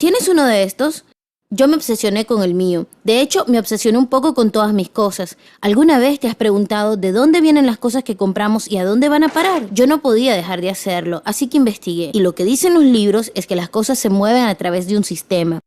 ¿Tienes uno de estos? Yo me obsesioné con el mío. De hecho, me obsesioné un poco con todas mis cosas. ¿Alguna vez te has preguntado de dónde vienen las cosas que compramos y a dónde van a parar? Yo no podía dejar de hacerlo, así que investigué. Y lo que dicen los libros es que las cosas se mueven a través de un sistema.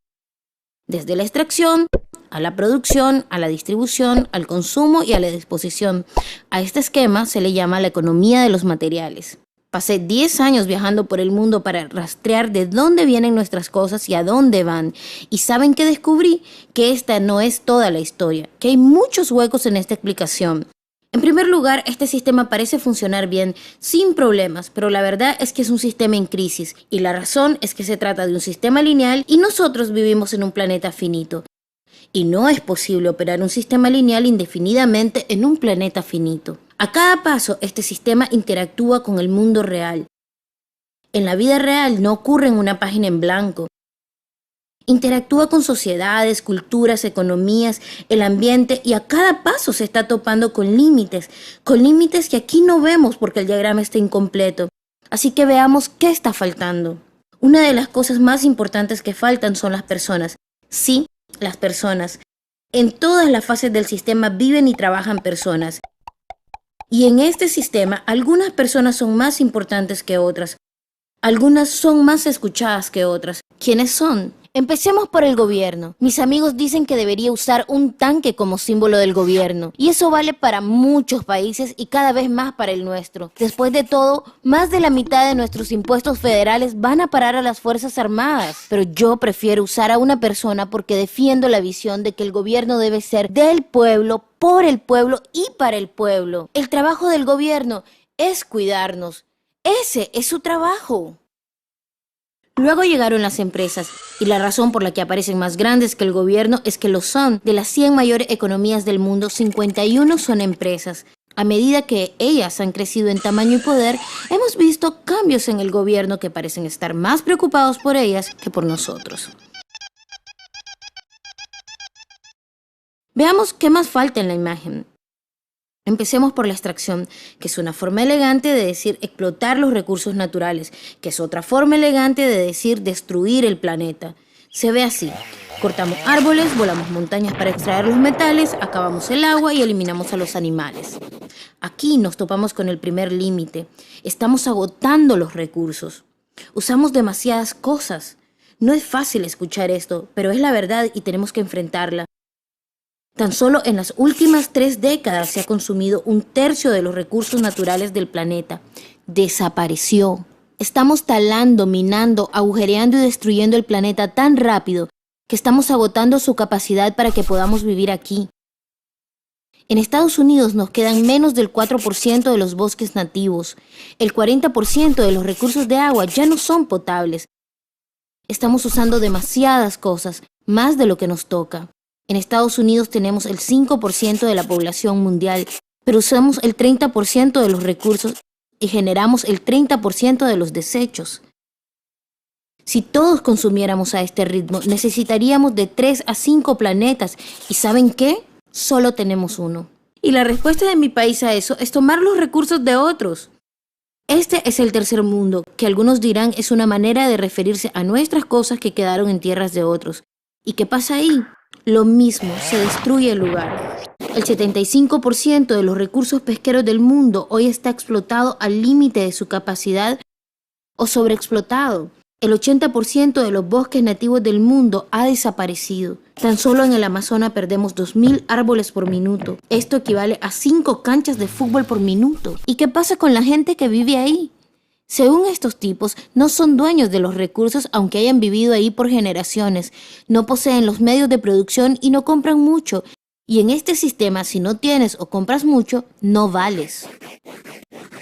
Desde la extracción, a la producción, a la distribución, al consumo y a la disposición. A este esquema se le llama la economía de los materiales. Pasé 10 años viajando por el mundo para rastrear de dónde vienen nuestras cosas y a dónde van. ¿Y saben qué descubrí? Que esta no es toda la historia, que hay muchos huecos en esta explicación. En primer lugar, este sistema parece funcionar bien, sin problemas, pero la verdad es que es un sistema en crisis, y la razón es que se trata de un sistema lineal y nosotros vivimos en un planeta finito. Y no es posible operar un sistema lineal indefinidamente en un planeta finito. A cada paso, este sistema interactúa con el mundo real. En la vida real no ocurre en una página en blanco. Interactúa con sociedades, culturas, economías, el ambiente y a cada paso se está topando con límites que aquí no vemos porque el diagrama está incompleto. Así que veamos qué está faltando. Una de las cosas más importantes que faltan son las personas. Sí, las personas. En todas las fases del sistema viven y trabajan personas. Y en este sistema, algunas personas son más importantes que otras. Algunas son más escuchadas que otras. ¿Quiénes son? Empecemos por el gobierno. Mis amigos dicen que debería usar un tanque como símbolo del gobierno. Y eso vale para muchos países y cada vez más para el nuestro. Después de todo, más de la mitad de nuestros impuestos federales van a parar a las Fuerzas Armadas. Pero yo prefiero usar a una persona porque defiendo la visión de que el gobierno debe ser del pueblo, por el pueblo y para el pueblo. El trabajo del gobierno es cuidarnos. Ese es su trabajo. Luego llegaron las empresas, y la razón por la que aparecen más grandes que el gobierno es que lo son. De las 100 mayores economías del mundo, 51 son empresas. A medida que ellas han crecido en tamaño y poder, hemos visto cambios en el gobierno que parecen estar más preocupados por ellas que por nosotros. Veamos qué más falta en la imagen. Empecemos por la extracción, que es una forma elegante de decir explotar los recursos naturales, que es otra forma elegante de decir destruir el planeta. Se ve así: cortamos árboles, volamos montañas para extraer los metales, acabamos el agua y eliminamos a los animales. Aquí nos topamos con el primer límite. Estamos agotando los recursos. Usamos demasiadas cosas. No es fácil escuchar esto, pero es la verdad y tenemos que enfrentarla. Tan solo en las últimas 3 décadas se ha consumido 1/3 de los recursos naturales del planeta. Desapareció. Estamos talando, minando, agujereando y destruyendo el planeta tan rápido que estamos agotando su capacidad para que podamos vivir aquí. En Estados Unidos nos quedan menos del 4% de los bosques nativos. El 40% de los recursos de agua ya no son potables. Estamos usando demasiadas cosas, más de lo que nos toca. En Estados Unidos tenemos el 5% de la población mundial, pero usamos el 30% de los recursos y generamos el 30% de los desechos. Si todos consumiéramos a este ritmo, necesitaríamos de 3 a 5 planetas. ¿Y saben qué? Solo tenemos uno. Y la respuesta de mi país a eso es tomar los recursos de otros. Este es el tercer mundo, que algunos dirán es una manera de referirse a nuestras cosas que quedaron en tierras de otros. ¿Y qué pasa ahí? Lo mismo, se destruye el lugar. El 75% de los recursos pesqueros del mundo hoy está explotado al límite de su capacidad o sobreexplotado. El 80% de los bosques nativos del mundo ha desaparecido. Tan solo en el Amazonas perdemos 2.000 árboles por minuto. Esto equivale a 5 canchas de fútbol por minuto. ¿Y qué pasa con la gente que vive ahí? Según estos tipos, no son dueños de los recursos aunque hayan vivido ahí por generaciones. No poseen los medios de producción y no compran mucho. Y en este sistema, si no tienes o compras mucho, no vales.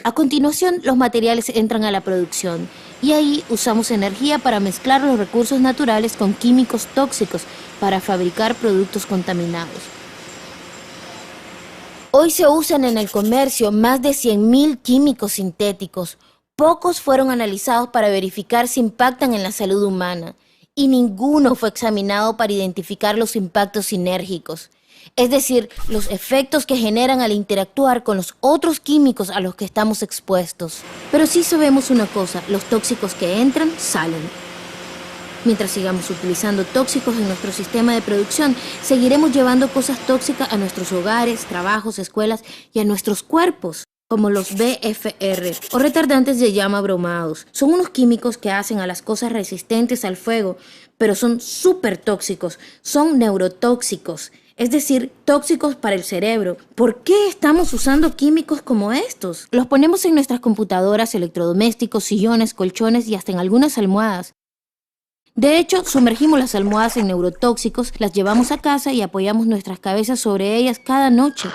A continuación, los materiales entran a la producción. Y ahí usamos energía para mezclar los recursos naturales con químicos tóxicos para fabricar productos contaminados. Hoy se usan en el comercio más de 100.000 químicos sintéticos. Pocos fueron analizados para verificar si impactan en la salud humana y ninguno fue examinado para identificar los impactos sinérgicos, es decir, los efectos que generan al interactuar con los otros químicos a los que estamos expuestos. Pero sí sabemos una cosa: los tóxicos que entran, salen. Mientras sigamos utilizando tóxicos en nuestro sistema de producción, seguiremos llevando cosas tóxicas a nuestros hogares, trabajos, escuelas y a nuestros cuerpos, como los BFR, o retardantes de llama bromados. Son unos químicos que hacen a las cosas resistentes al fuego, pero son súper tóxicos, son neurotóxicos, es decir, tóxicos para el cerebro. ¿Por qué estamos usando químicos como estos? Los ponemos en nuestras computadoras, electrodomésticos, sillones, colchones y hasta en algunas almohadas. De hecho, sumergimos las almohadas en neurotóxicos, las llevamos a casa y apoyamos nuestras cabezas sobre ellas cada noche.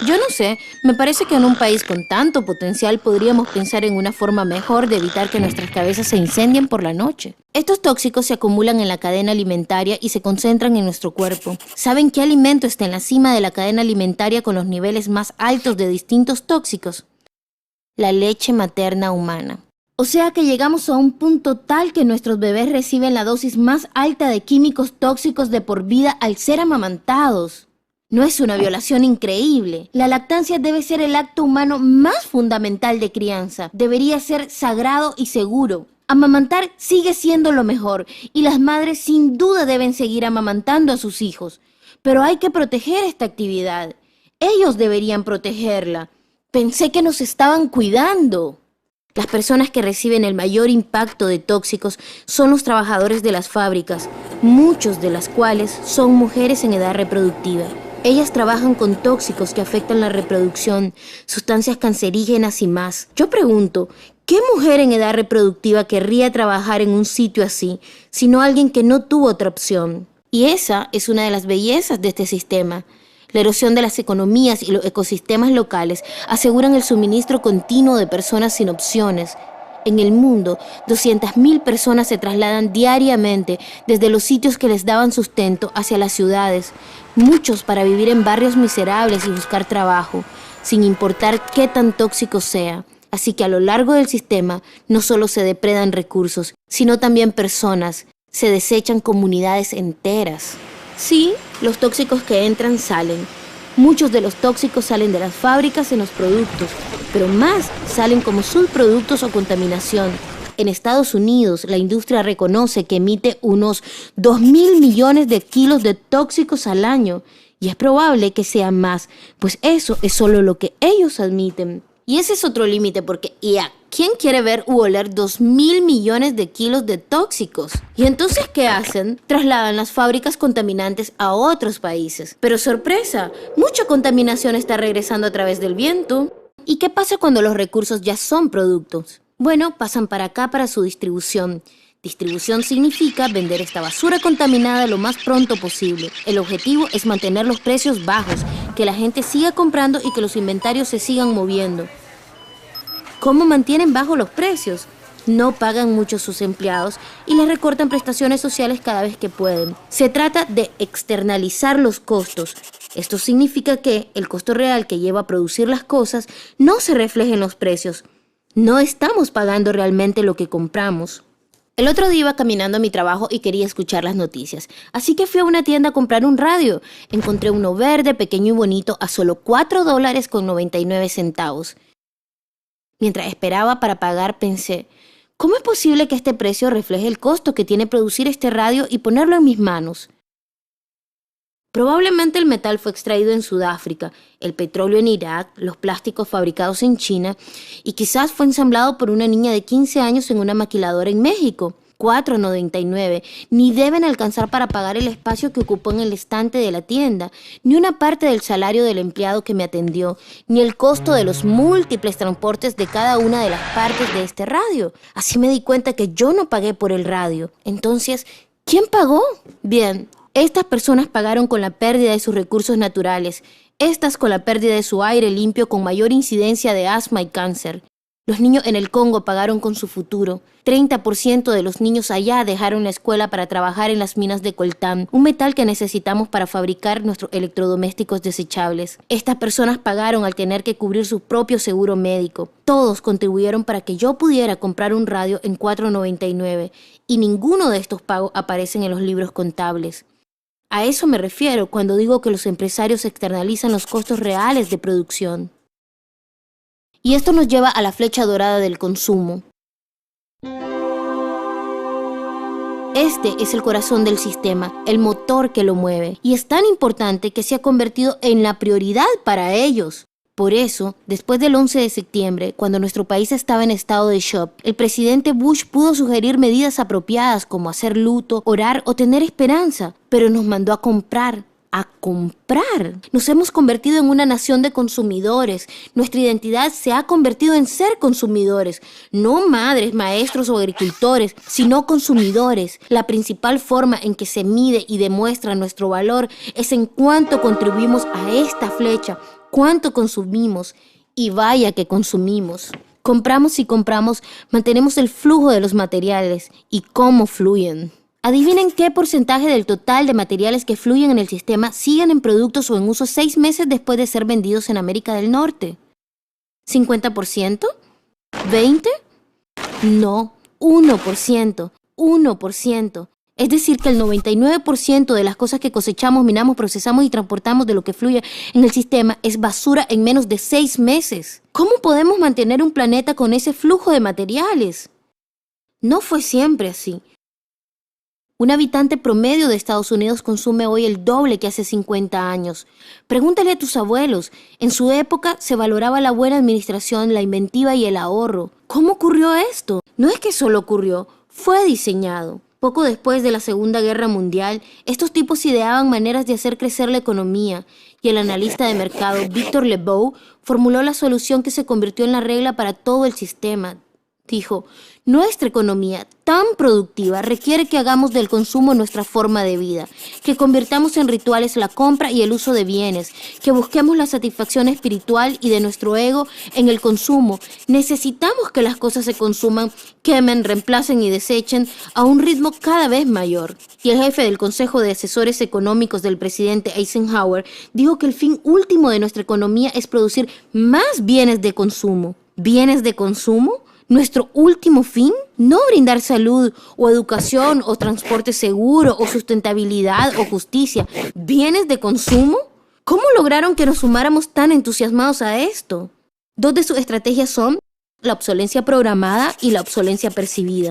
Yo no sé, me parece que en un país con tanto potencial podríamos pensar en una forma mejor de evitar que nuestras cabezas se incendien por la noche. Estos tóxicos se acumulan en la cadena alimentaria y se concentran en nuestro cuerpo. ¿Saben qué alimento está en la cima de la cadena alimentaria con los niveles más altos de distintos tóxicos? La leche materna humana. O sea que llegamos a un punto tal que nuestros bebés reciben la dosis más alta de químicos tóxicos de por vida al ser amamantados. ¿No es una violación increíble? La lactancia debe ser el acto humano más fundamental de crianza. Debería ser sagrado y seguro. Amamantar sigue siendo lo mejor y las madres sin duda deben seguir amamantando a sus hijos. Pero hay que proteger esta actividad. Ellos deberían protegerla. Pensé que nos estaban cuidando. Las personas que reciben el mayor impacto de tóxicos son los trabajadores de las fábricas, muchos de las cuales son mujeres en edad reproductiva. Ellas trabajan con tóxicos que afectan la reproducción, sustancias cancerígenas y más. Yo pregunto, ¿qué mujer en edad reproductiva querría trabajar en un sitio así, sino alguien que no tuvo otra opción? Y esa es una de las bellezas de este sistema. La erosión de las economías y los ecosistemas locales aseguran el suministro continuo de personas sin opciones. En el mundo, 200.000 personas se trasladan diariamente desde los sitios que les daban sustento hacia las ciudades, muchos para vivir en barrios miserables y buscar trabajo, sin importar qué tan tóxico sea. Así que a lo largo del sistema no solo se depredan recursos, sino también personas, se desechan comunidades enteras. Sí, los tóxicos que entran salen. Muchos de los tóxicos salen de las fábricas en los productos, pero más salen como subproductos o contaminación. En Estados Unidos, la industria reconoce que emite unos 2.000 millones de kilos de tóxicos al año, y es probable que sean más, pues eso es solo lo que ellos admiten. Y ese es otro límite porque, ¿quién quiere ver u oler 2.000 millones de kilos de tóxicos? ¿Y entonces qué hacen? Trasladan las fábricas contaminantes a otros países. Pero sorpresa, mucha contaminación está regresando a través del viento. ¿Y qué pasa cuando los recursos ya son productos? Bueno, pasan para acá para su distribución. Distribución significa vender esta basura contaminada lo más pronto posible. El objetivo es mantener los precios bajos, que la gente siga comprando y que los inventarios se sigan moviendo. ¿Cómo mantienen bajos los precios? No pagan mucho sus empleados y les recortan prestaciones sociales cada vez que pueden. Se trata de externalizar los costos. Esto significa que el costo real que lleva a producir las cosas no se refleja en los precios. No estamos pagando realmente lo que compramos. El otro día iba caminando a mi trabajo y quería escuchar las noticias, así que fui a una tienda a comprar un radio. Encontré uno verde, pequeño y bonito a solo $4.99. Mientras esperaba para pagar pensé, ¿cómo es posible que este precio refleje el costo que tiene producir este radio y ponerlo en mis manos? Probablemente el metal fue extraído en Sudáfrica, el petróleo en Irak, los plásticos fabricados en China y quizás fue ensamblado por una niña de 15 años en una maquiladora en México. $4.99, ni deben alcanzar para pagar el espacio que ocupó en el estante de la tienda, ni una parte del salario del empleado que me atendió, ni el costo de los múltiples transportes de cada una de las partes de este radio. Así me di cuenta que yo no pagué por el radio. Entonces, ¿quién pagó? Bien, estas personas pagaron con la pérdida de sus recursos naturales, estas con la pérdida de su aire limpio con mayor incidencia de asma y cáncer. Los niños en el Congo pagaron con su futuro. 30% de los niños allá dejaron la escuela para trabajar en las minas de coltán, un metal que necesitamos para fabricar nuestros electrodomésticos desechables. Estas personas pagaron al tener que cubrir su propio seguro médico. Todos contribuyeron para que yo pudiera comprar un radio en $4.99 y ninguno de estos pagos aparecen en los libros contables. A eso me refiero cuando digo que los empresarios externalizan los costos reales de producción. Y esto nos lleva a la flecha dorada del consumo. Este es el corazón del sistema, el motor que lo mueve, y es tan importante que se ha convertido en la prioridad para ellos. Por eso, después del 11 de septiembre, cuando nuestro país estaba en estado de shock, el presidente Bush pudo sugerir medidas apropiadas como hacer luto, orar o tener esperanza, pero nos mandó a comprar. A comprar. Nos hemos convertido en una nación de consumidores. Nuestra identidad se ha convertido en ser consumidores. No madres, maestros o agricultores, sino consumidores. La principal forma en que se mide y demuestra nuestro valor es en cuánto contribuimos a esta flecha, cuánto consumimos. Y vaya que consumimos. Compramos y compramos, mantenemos el flujo de los materiales y cómo fluyen. Adivinen qué porcentaje del total de materiales que fluyen en el sistema siguen en productos o en uso 6 meses después de ser vendidos en América del Norte. ¿50%? ¿20%? No, 1%. 1%. Es decir, que el 99% de las cosas que cosechamos, minamos, procesamos y transportamos de lo que fluye en el sistema es basura en menos de 6 meses. ¿Cómo podemos mantener un planeta con ese flujo de materiales? No fue siempre así. Un habitante promedio de Estados Unidos consume hoy el doble que hace 50 años. Pregúntale a tus abuelos. En su época se valoraba la buena administración, la inventiva y el ahorro. ¿Cómo ocurrió esto? No es que solo ocurrió, fue diseñado. Poco después de la Segunda Guerra Mundial, estos tipos ideaban maneras de hacer crecer la economía, y el analista de mercado Victor Lebow formuló la solución que se convirtió en la regla para todo el sistema. Dijo, nuestra economía tan productiva requiere que hagamos del consumo nuestra forma de vida, que convirtamos en rituales la compra y el uso de bienes, que busquemos la satisfacción espiritual y de nuestro ego en el consumo. Necesitamos que las cosas se consuman, quemen, reemplacen y desechen a un ritmo cada vez mayor. Y el jefe del Consejo de Asesores Económicos del presidente Eisenhower dijo que el fin último de nuestra economía es producir más bienes de consumo. ¿Bienes de consumo? ¿Nuestro último fin? No brindar salud o educación o transporte seguro o sustentabilidad o justicia. ¿Bienes de consumo? ¿Cómo lograron que nos sumáramos tan entusiasmados a esto? 2 de sus estrategias son la obsolencia programada y la obsolencia percibida.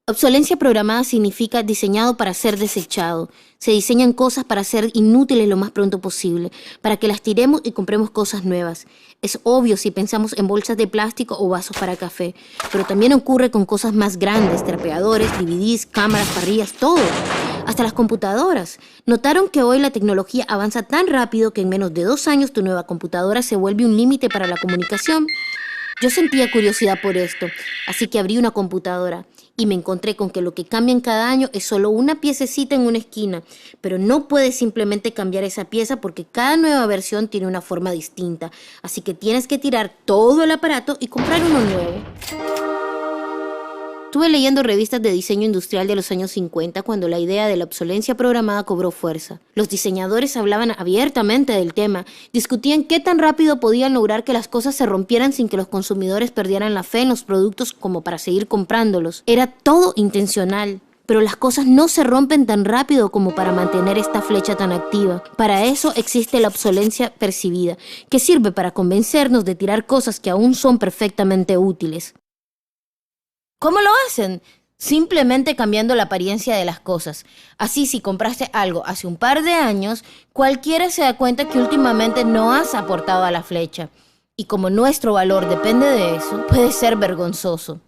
Obsolencia programada significa diseñado para ser desechado. Se diseñan cosas para ser inútiles lo más pronto posible, para que las tiremos y compremos cosas nuevas. Es obvio si pensamos en bolsas de plástico o vasos para café, pero también ocurre con cosas más grandes, trapeadores, DVDs, cámaras, parrillas, todo. Hasta las computadoras. ¿Notaron que hoy la tecnología avanza tan rápido que en menos de 2 años tu nueva computadora se vuelve un límite para la comunicación? Yo sentía curiosidad por esto, así que abrí una computadora y me encontré con que lo que cambian cada año es solo una piececita en una esquina, pero no puedes simplemente cambiar esa pieza porque cada nueva versión tiene una forma distinta, así que tienes que tirar todo el aparato y comprar uno nuevo. Estuve leyendo revistas de diseño industrial de los años 50 cuando la idea de la obsolencia programada cobró fuerza. Los diseñadores hablaban abiertamente del tema, discutían qué tan rápido podían lograr que las cosas se rompieran sin que los consumidores perdieran la fe en los productos como para seguir comprándolos. Era todo intencional. Pero las cosas no se rompen tan rápido como para mantener esta flecha tan activa. Para eso existe la obsolencia percibida, que sirve para convencernos de tirar cosas que aún son perfectamente útiles. ¿Cómo lo hacen? Simplemente cambiando la apariencia de las cosas. Así, si compraste algo hace un par de años, cualquiera se da cuenta que últimamente no has aportado a la flecha. Y como nuestro valor depende de eso, puede ser vergonzoso.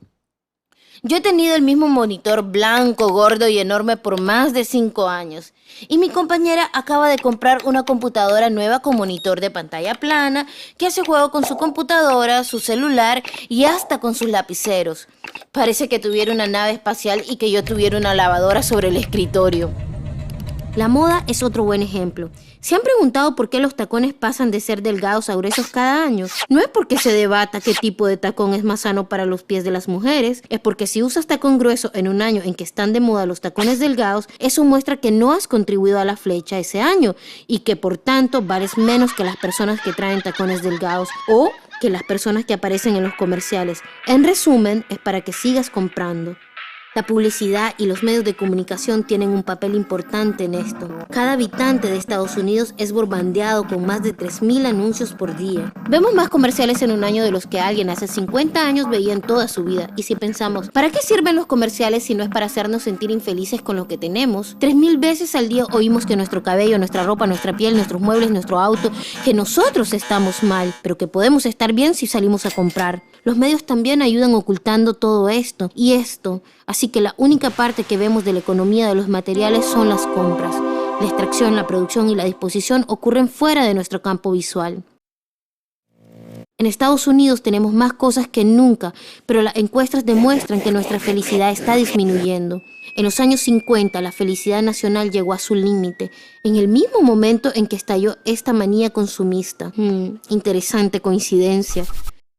Yo he tenido el mismo monitor blanco, gordo y enorme por más de 5 años. Y mi compañera acaba de comprar una computadora nueva con monitor de pantalla plana que hace juego con su computadora, su celular y hasta con sus lapiceros. Parece que tuviera una nave espacial y que yo tuviera una lavadora sobre el escritorio. La moda es otro buen ejemplo. ¿Se han preguntado por qué los tacones pasan de ser delgados a gruesos cada año? No es porque se debata qué tipo de tacón es más sano para los pies de las mujeres, es porque si usas tacón grueso en un año en que están de moda los tacones delgados, eso muestra que no has contribuido a la flecha ese año y que por tanto vales menos que las personas que traen tacones delgados o que las personas que aparecen en los comerciales. En resumen, es para que sigas comprando. La publicidad y los medios de comunicación tienen un papel importante en esto. Cada habitante de Estados Unidos es bombardeado con más de 3,000 anuncios por día. Vemos más comerciales en un año de los que alguien hace 50 años veía en toda su vida. Y si pensamos, ¿para qué sirven los comerciales si no es para hacernos sentir infelices con lo que tenemos? 3,000 veces al día oímos que nuestro cabello, nuestra ropa, nuestra piel, nuestros muebles, nuestro auto, que nosotros estamos mal, pero que podemos estar bien si salimos a comprar. Los medios también ayudan ocultando todo esto y esto. Así que la única parte que vemos de la economía de los materiales son las compras. La extracción, la producción y la disposición ocurren fuera de nuestro campo visual. En Estados Unidos tenemos más cosas que nunca, pero las encuestas demuestran que nuestra felicidad está disminuyendo. En los años 50, la felicidad nacional llegó a su límite, en el mismo momento en que estalló esta manía consumista. Interesante coincidencia.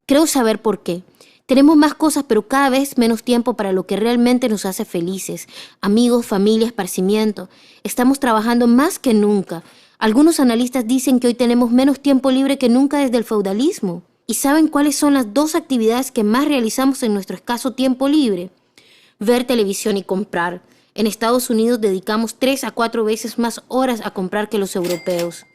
Creo saber por qué. Tenemos más cosas, pero cada vez menos tiempo para lo que realmente nos hace felices. Amigos, familia, esparcimiento. Estamos trabajando más que nunca. Algunos analistas dicen que hoy tenemos menos tiempo libre que nunca desde el feudalismo. ¿Y saben cuáles son las 2 actividades que más realizamos en nuestro escaso tiempo libre? Ver televisión y comprar. En Estados Unidos dedicamos 3 a 4 veces más horas a comprar que los europeos.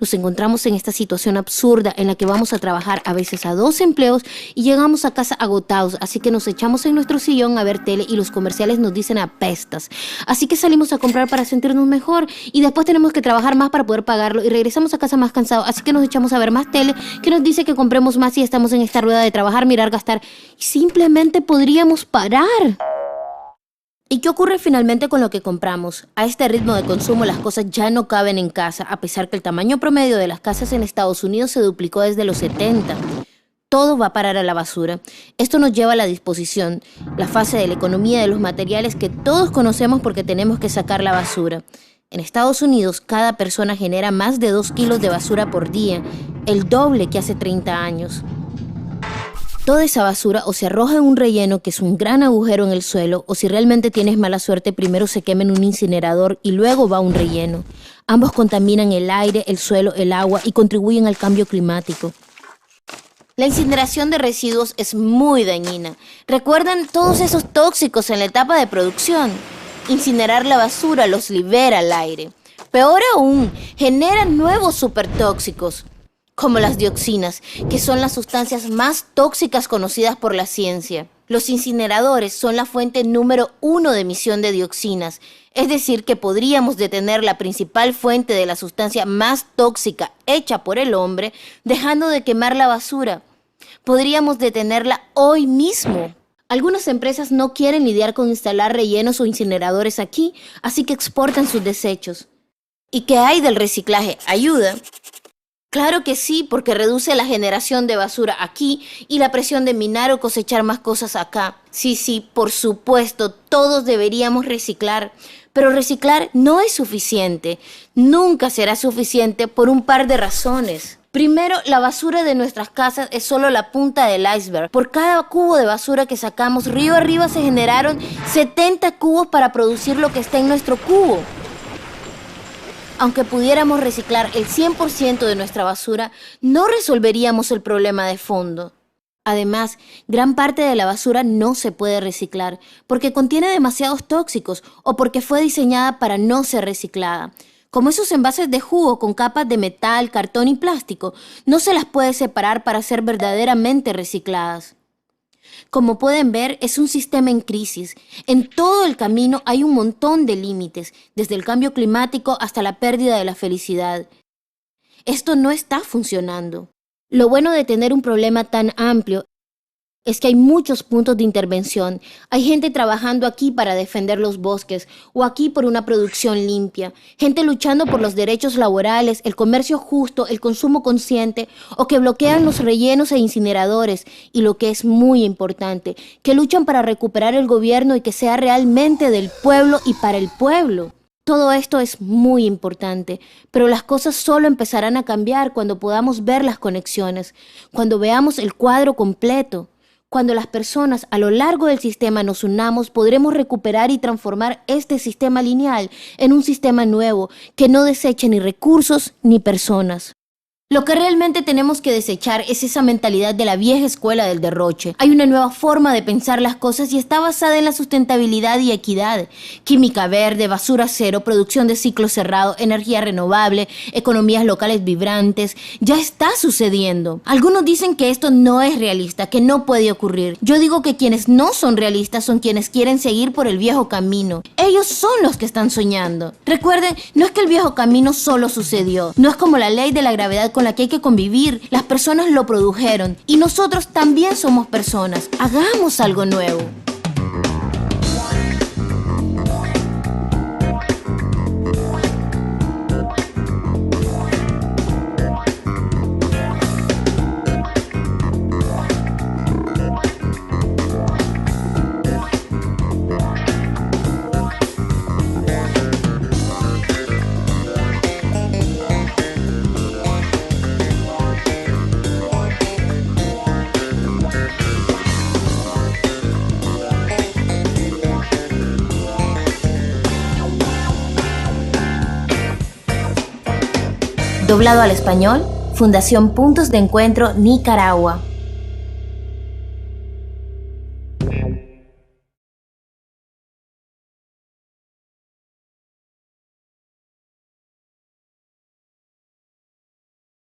Nos encontramos en esta situación absurda en la que vamos a trabajar a veces a 2 empleos y llegamos a casa agotados, así que nos echamos en nuestro sillón a ver tele y los comerciales nos dicen apestas. Así que salimos a comprar para sentirnos mejor y después tenemos que trabajar más para poder pagarlo y regresamos a casa más cansados, así que nos echamos a ver más tele que nos dice que compremos más y estamos en esta rueda de trabajar, mirar, gastar y simplemente podríamos parar. ¿Y qué ocurre finalmente con lo que compramos? A este ritmo de consumo las cosas ya no caben en casa, a pesar que el tamaño promedio de las casas en Estados Unidos se duplicó desde los 70. Todo va a parar a la basura. Esto nos lleva a la disposición, la fase de la economía de los materiales que todos conocemos porque tenemos que sacar la basura. En Estados Unidos, cada persona genera más de 2 kilos de basura por día, el doble que hace 30 años. Toda esa basura o se arroja en un relleno que es un gran agujero en el suelo, o si realmente tienes mala suerte, primero se quema en un incinerador y luego va a un relleno. Ambos contaminan el aire, el suelo, el agua y contribuyen al cambio climático. La incineración de residuos es muy dañina. ¿Recuerdan todos esos tóxicos en la etapa de producción? Incinerar la basura los libera al aire. Peor aún, genera nuevos supertóxicos, como las dioxinas, que son las sustancias más tóxicas conocidas por la ciencia. Los incineradores son la fuente número 1 de emisión de dioxinas, es decir, que podríamos detener la principal fuente de la sustancia más tóxica hecha por el hombre, dejando de quemar la basura. Podríamos detenerla hoy mismo. Algunas empresas no quieren lidiar con instalar rellenos o incineradores aquí, así que exportan sus desechos. ¿Y qué hay del reciclaje? ¿Ayuda? Claro que sí, porque reduce la generación de basura aquí y la presión de minar o cosechar más cosas acá. Sí, por supuesto, todos deberíamos reciclar, pero reciclar no es suficiente. Nunca será suficiente por un par de razones. Primero, la basura de nuestras casas es solo la punta del iceberg. Por cada cubo de basura que sacamos, río arriba se generaron 70 cubos para producir lo que está en nuestro cubo. Aunque pudiéramos reciclar el 100% de nuestra basura, no resolveríamos el problema de fondo. Además, gran parte de la basura no se puede reciclar porque contiene demasiados tóxicos o porque fue diseñada para no ser reciclada. Como esos envases de jugo con capas de metal, cartón y plástico, no se las puede separar para ser verdaderamente recicladas. Como pueden ver, es un sistema en crisis. En todo el camino hay un montón de límites, desde el cambio climático hasta la pérdida de la felicidad. Esto no está funcionando. Lo bueno de tener un problema tan amplio es que hay muchos puntos de intervención. Hay gente trabajando aquí para defender los bosques o aquí por una producción limpia. Gente luchando por los derechos laborales, el comercio justo, el consumo consciente o que bloquean los rellenos e incineradores. Y lo que es muy importante, que luchan para recuperar el gobierno y que sea realmente del pueblo y para el pueblo. Todo esto es muy importante, pero las cosas solo empezarán a cambiar cuando podamos ver las conexiones, cuando veamos el cuadro completo. Cuando las personas a lo largo del sistema nos unamos, podremos recuperar y transformar este sistema lineal en un sistema nuevo que no deseche ni recursos ni personas. Lo que realmente tenemos que desechar es esa mentalidad de la vieja escuela del derroche. Hay una nueva forma de pensar las cosas y está basada en la sustentabilidad y equidad. Química verde, basura cero, producción de ciclo cerrado, energía renovable, economías locales vibrantes. Ya está sucediendo. Algunos dicen que esto no es realista, que no puede ocurrir. Yo digo que quienes no son realistas son quienes quieren seguir por el viejo camino. Ellos son los que están soñando. Recuerden, no es que el viejo camino solo sucedió. No es como la ley de la gravedad con la que hay que convivir. Las personas lo produjeron y nosotros también somos personas. Hagamos algo nuevo. Doblado al español, Fundación Puntos de Encuentro Nicaragua.